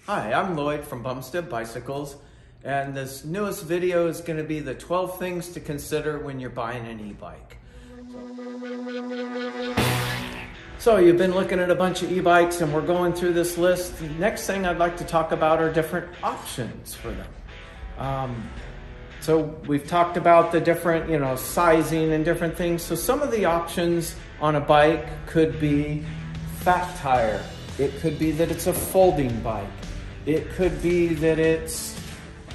Hi, I'm Lloyd from Bumstead Bicycles, and this newest video is going to be the 12 things to consider when you're buying an e-bike. So you've been looking at a bunch of e-bikes and we're going through this list. The next thing I'd like to talk about are different options for them. So we've talked about the different, sizing and different things. So some of the options on a bike could be fat tire. It could be that it's a folding bike. It could be that it's,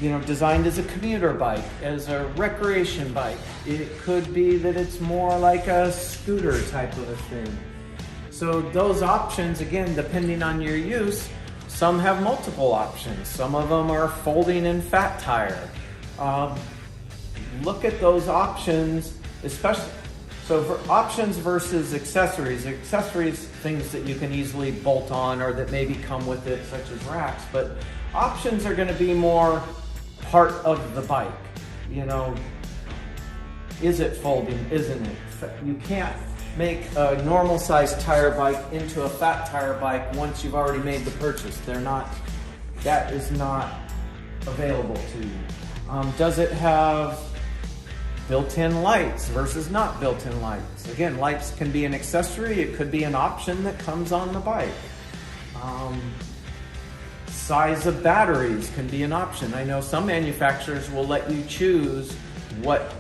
designed as a commuter bike, as a recreation bike. It could be that it's more like a scooter type of a thing. So those options, again, depending on your use, some have multiple options. Some of them are folding and fat tire. Look at those options, especially. So for options versus accessories, things that you can easily bolt on or that maybe come with it, such as racks, but options are going to be more part of the bike. Is it folding? Isn't it? You can't make a normal sized tire bike into a fat tire bike once you've already made the purchase. That is not available to you. Does it have built-in lights versus not built-in lights? Again, lights can be an accessory. It could be an option that comes on the bike. Size of batteries can be an option. I know some manufacturers will let you choose what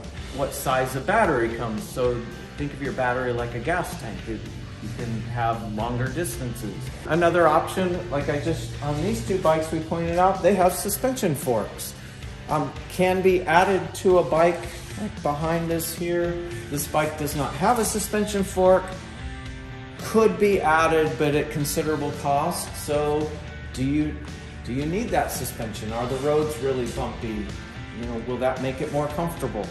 size of battery comes. So think of your battery like a gas tank. You can have longer distances. Another option, on these two bikes we pointed out, they have suspension forks. Can be added to a bike. Like behind us here, this bike does not have a suspension fork. Could be added, but at considerable cost. So do you need that suspension? Are the roads really bumpy? Will that make it more comfortable?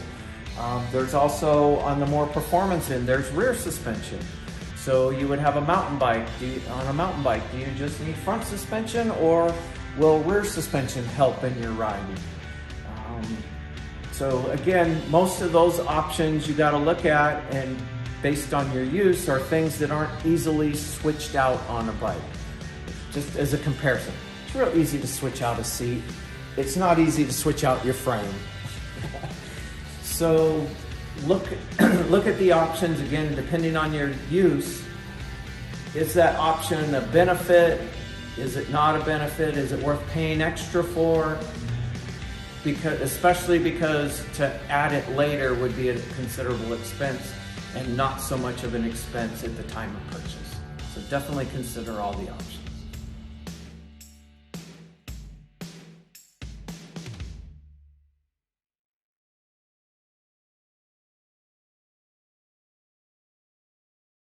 There's also, on the more performance end, there's rear suspension. So you would have a mountain bike. On a mountain bike, do you just need front suspension, or will rear suspension help in your riding? So again, most of those options you got to look at, and based on your use, are things that aren't easily switched out on a bike. Just as a comparison, it's real easy to switch out a seat. It's not easy to switch out your frame. So look at the options again, depending on your use. Is that option a benefit? Is it not a benefit? Is it worth paying extra for? Especially because to add it later would be a considerable expense and not so much of an expense at the time of purchase. So definitely consider all the options.